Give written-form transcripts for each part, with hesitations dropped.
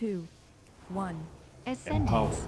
2, 1. Empower. Ascendance.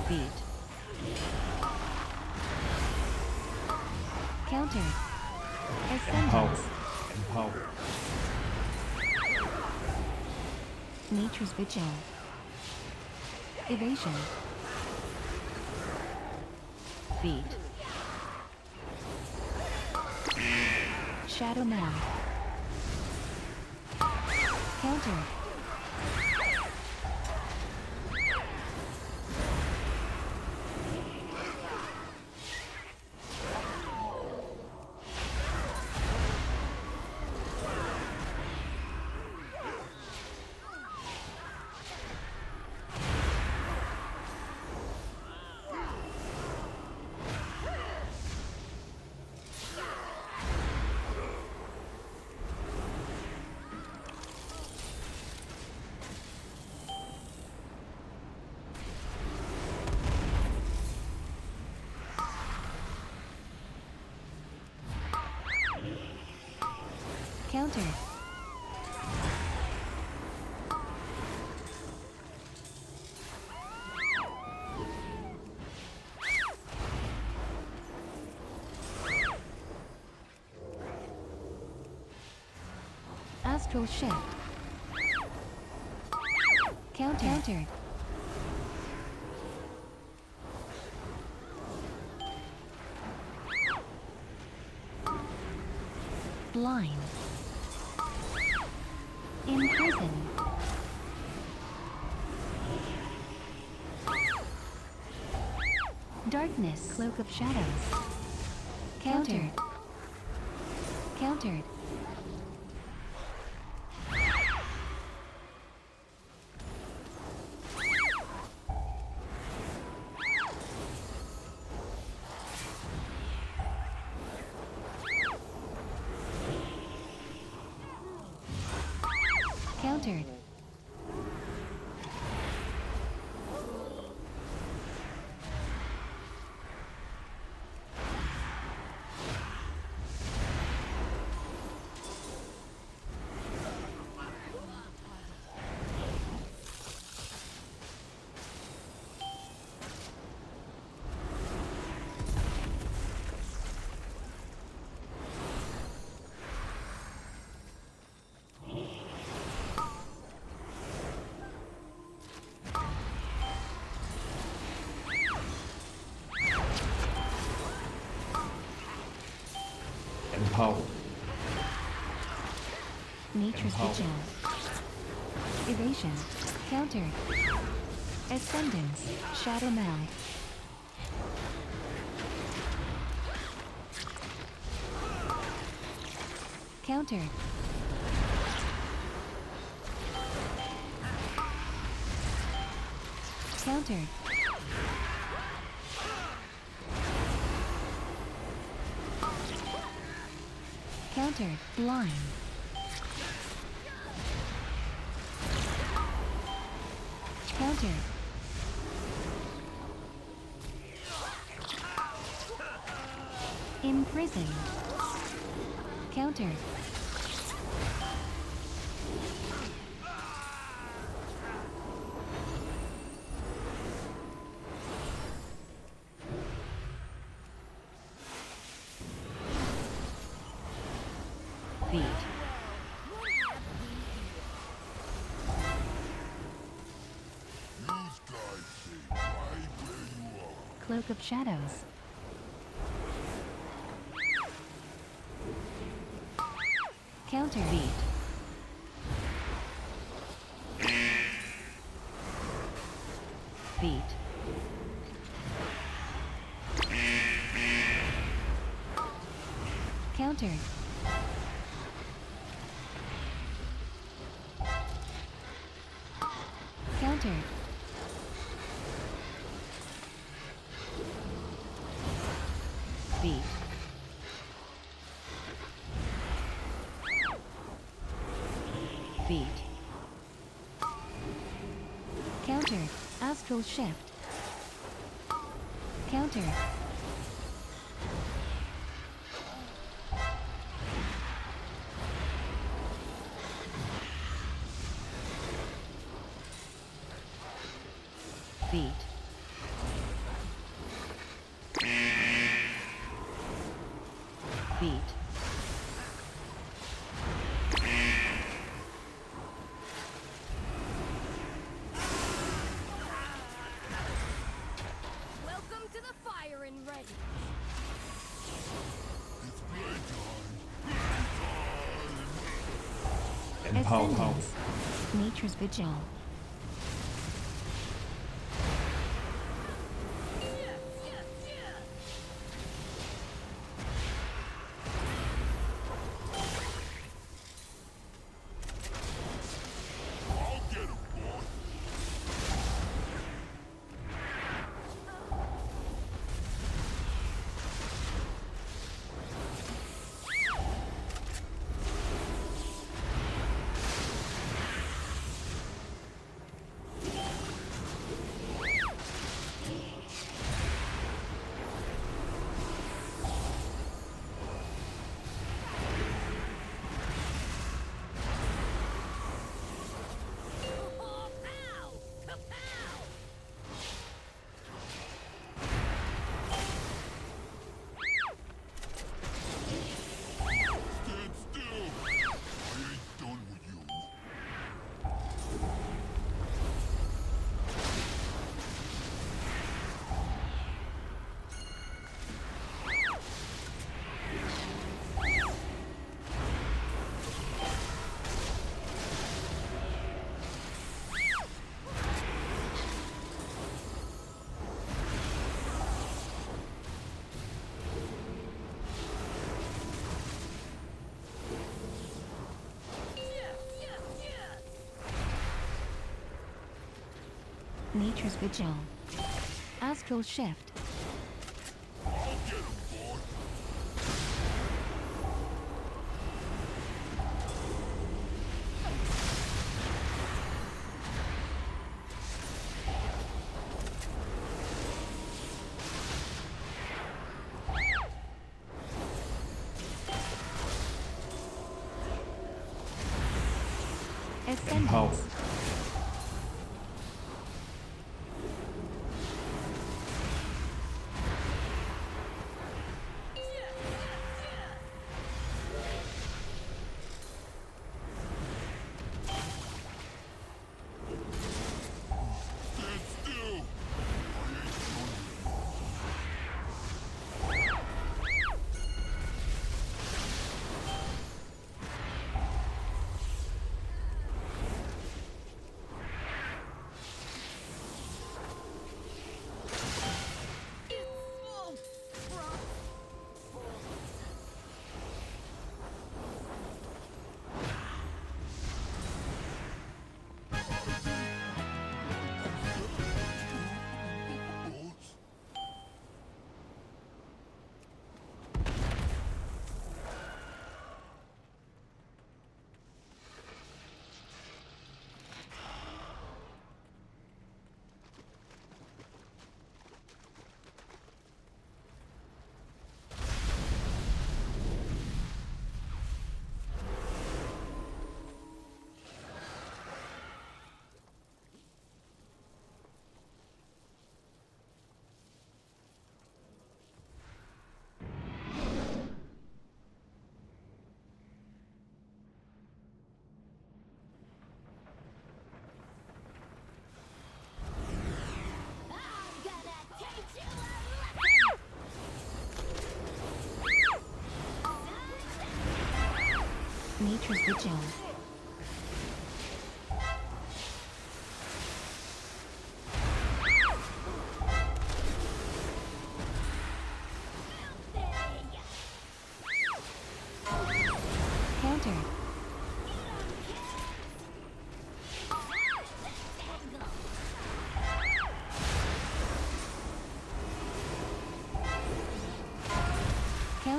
Beat. Counter. Empower. Ascendance. Empower. Nature's Vigil. Evasion. Beat. Shadow Mound. Counter. Counter. Astral Shift. Countered. Blind. Imprison. Darkness. Cloak of Shadows. Countered. Countered. Countered. Empower. Nature's Empower. Vigil. Evasion. Countered. Ascendance. Shadow Mound. Countered. Countered. Countered. Blind. Countered. Imprisoned. Countered. Beat. Cloak of Shadows. Counter. Beat. Beat. Counter. Counter. Beat. Beat. Counter. Astral shift. Counter. Beat. Beat. Welcome to the fire and ready. Empower. Ascendance. Nature's Vigil. Yes, yes, yes. Oh, pow! Kapow! Stand still! I ain't done with you. Yes, yes, yes. Nature's Vigil. Astral shift. I'll get him, boy. Empower. Ascendance. Yes, yes, yes. Stand still! I ain't done with you. It's so rough. Boss? I'm gonna teach you a lesson. Nature's Vigil. Counter.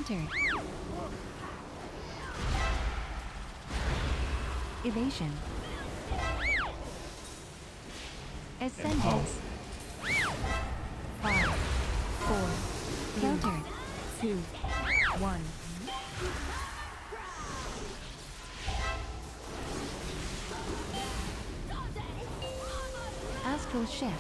Countered. Evasion. Ascendance. 5, 4, countered. 2, 1. Astral shift.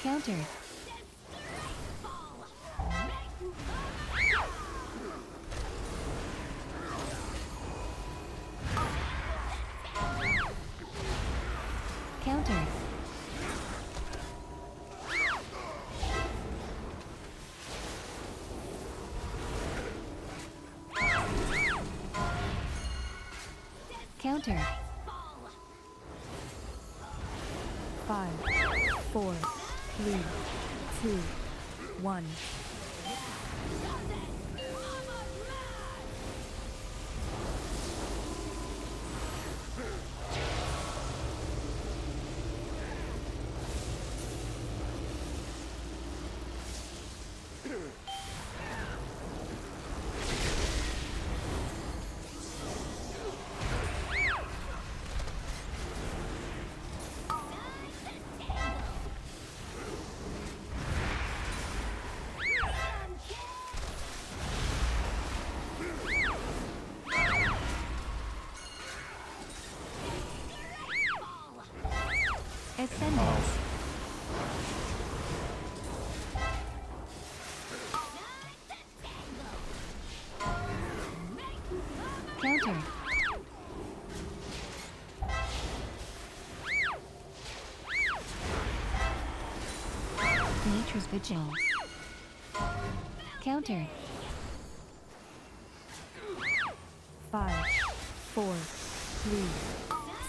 Countered. Countered. Countered. 5, 4, 3, 2, 1. Ascendance. Countered. Nature's Vigil. Countered. 5, 4,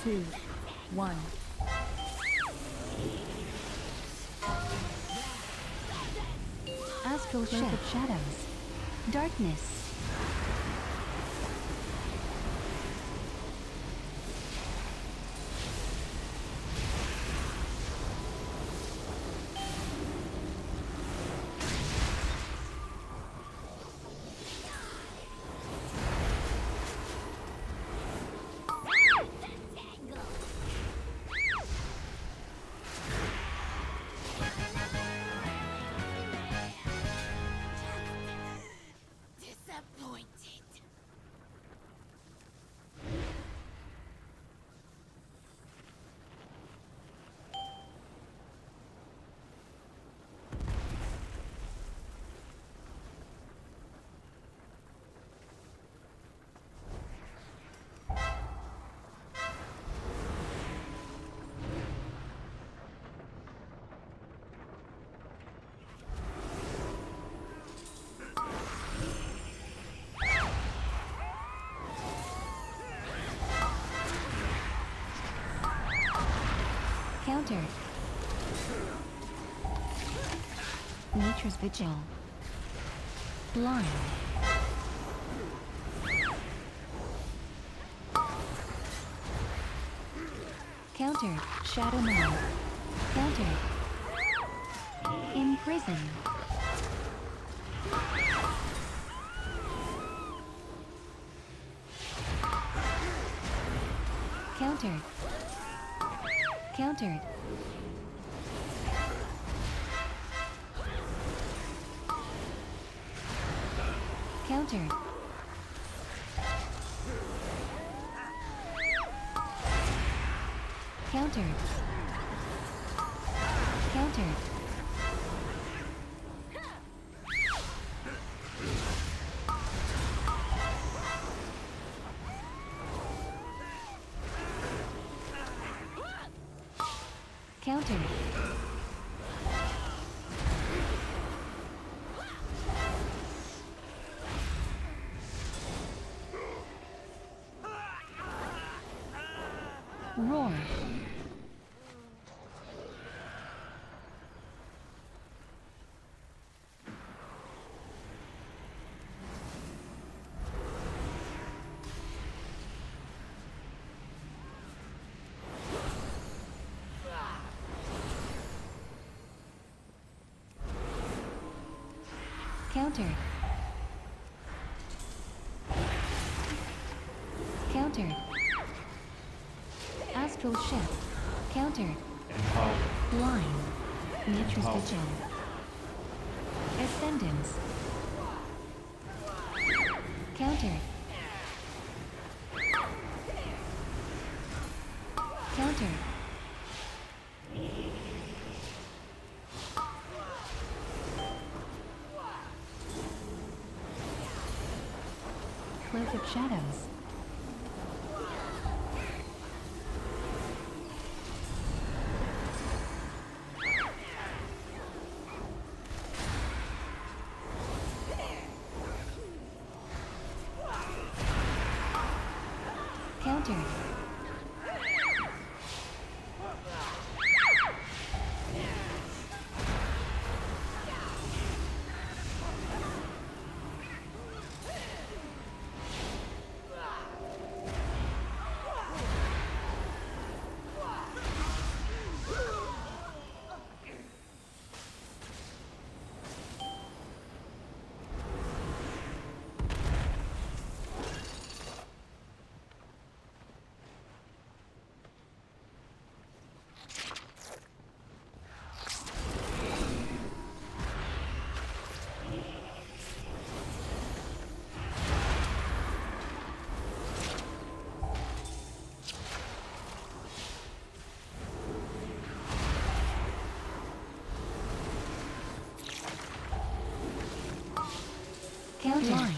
3, 2, 1. Astral shift of shadows. Darkness. Disappointed. Countered. Nature's Vigil. Blind. Countered. Shadow Man. Countered. Imprison. Countered. Countered. Countered. Countered. Countered. Countered. Roar. Countered. Countered. Astral shift. Countered. Empower. Line. Nature's Empower. Vigil. Ascendance. Countered. Countered. Cloak of Shadows. Countered. Countered. Line.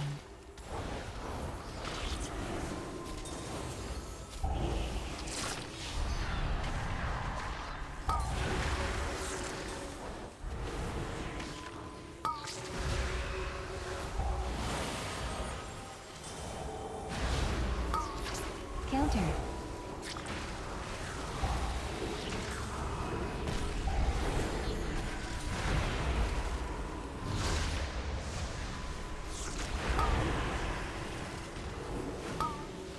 Counter.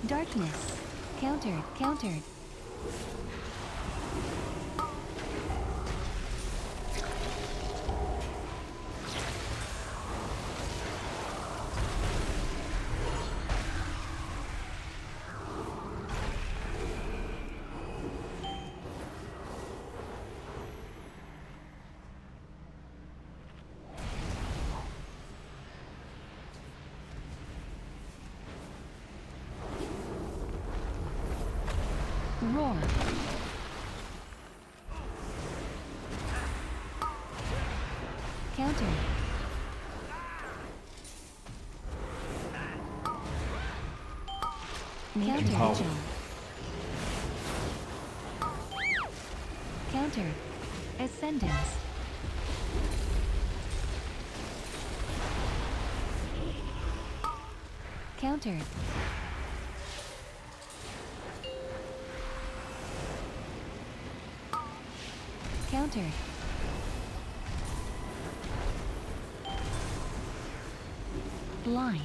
Darkness. Countered. Countered. Roar. Counter. Counter. Empower. Vigil. Counter. Ascendance. Counter. Counter. Line.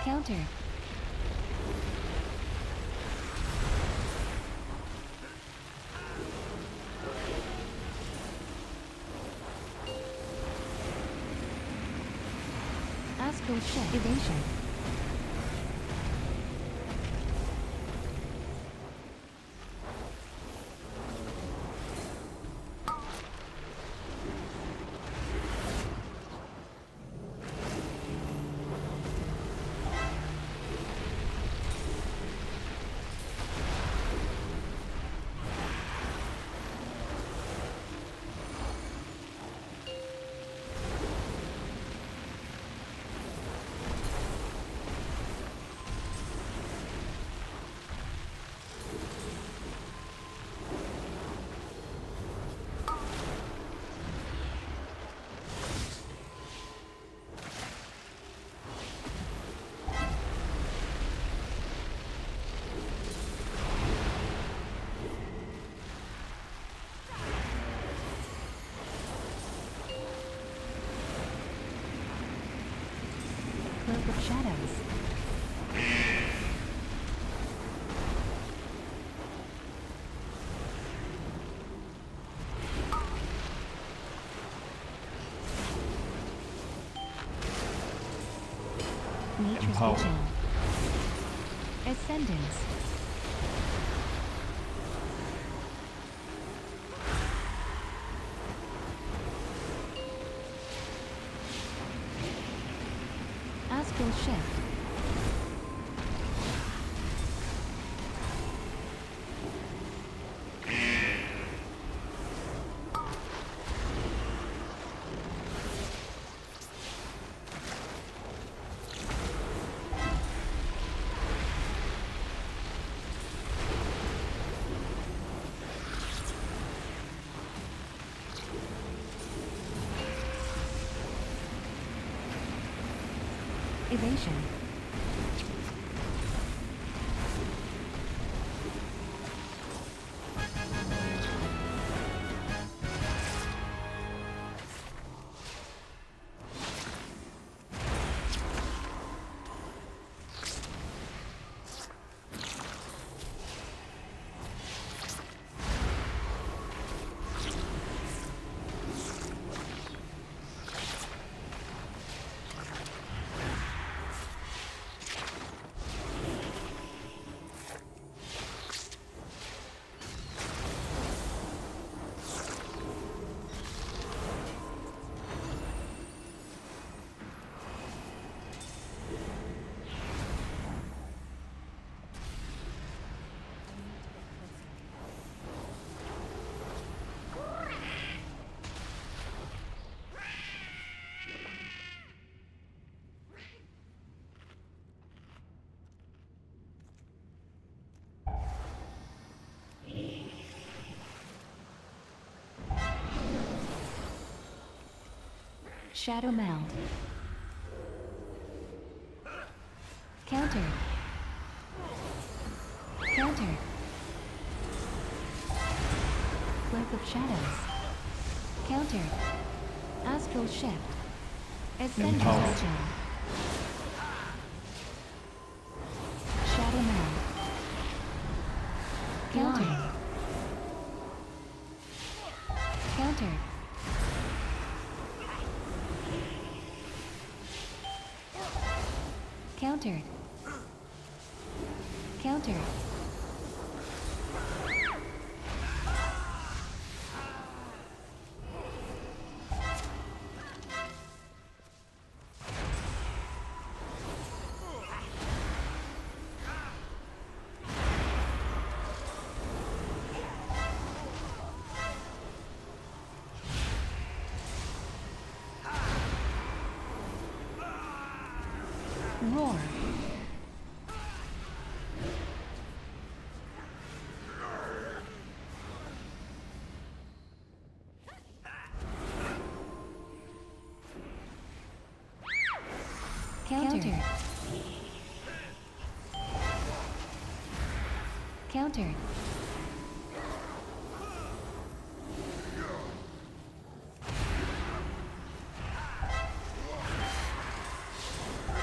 Counter. Astral shift. Evasion. Cloak of Shadows. Nature's Empower. Vision. Ascendance. Astral Shift. Evasion. Shadow Meld. Counter. Counter. Cloak of Shadows. Counter. Astral Shift. Ascendant Empower. Vision. Shadow Meld. Counter. Counter. Countered. Countered. Roar. Countered. Countered.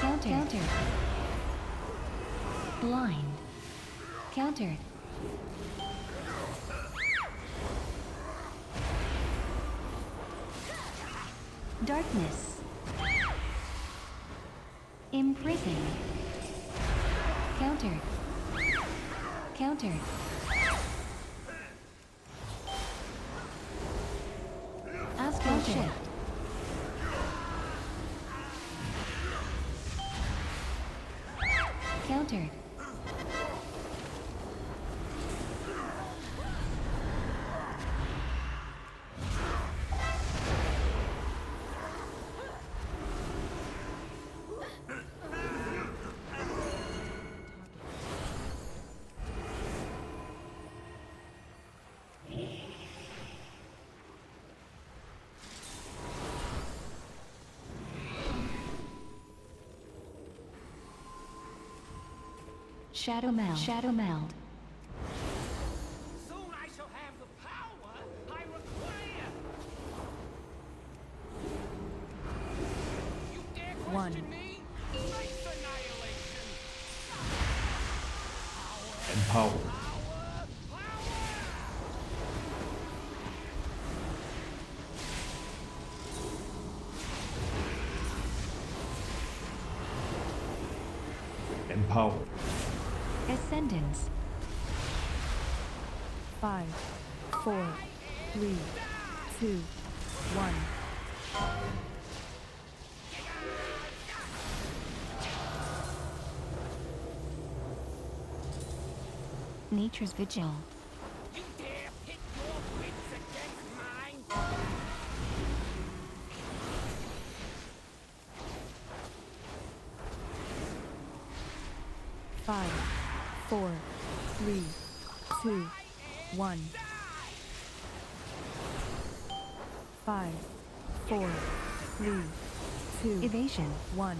Countered. Blind. Countered. Darkness. Imprison. Countered. Countered. Astral Shift. Countered. Shadow Meld. Shadow Meld. Soon I shall have the power I require. You dare question me? Strike Empower. Empower. Ascendance. 5, 4, 3, 2, 1. Nature's Vigil. You dare pit your wits against mine? 5, 4, 3, 2, 1. 5, 4, 3, 2, Evasion. 1.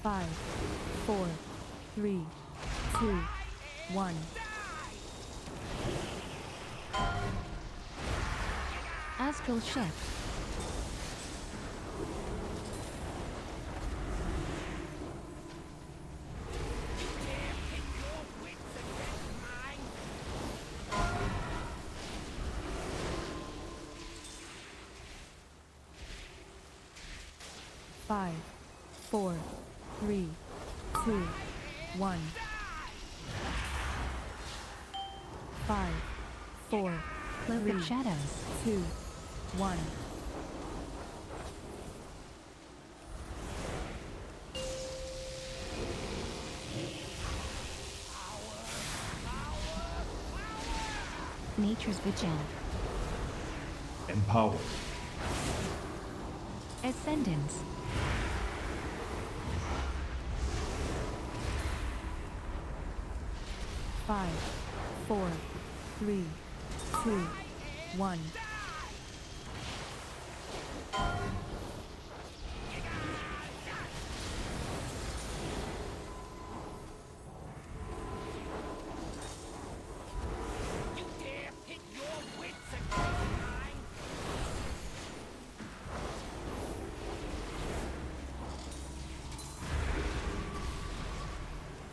Five, 4, 3, 2, 1. Astral Shift. Five, 4, 3, 2, 1. 5, 4, Cloak 3, of Shadows. 2, 1. Nature's Vigil. Empower. Ascendance. 5, 4, 3, 2, 1. You dare pit your wits against mine?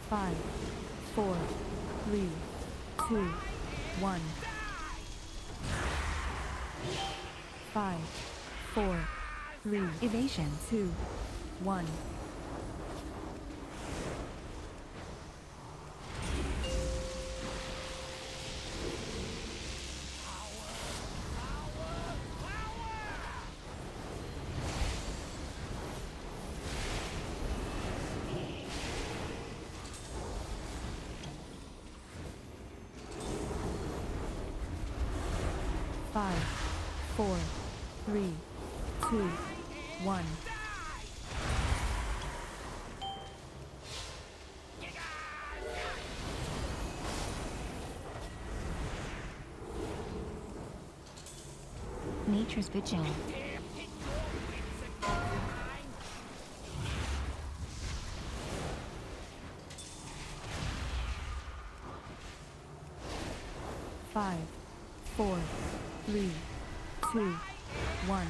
5, 4, 3, 2, 1. 5, 4, 3, Evasion. 2, 1. Five, 4, 3, 2, 1. Nature's Vigil. Dare pit your wits against mine? 5, 4, 3, 2, 1.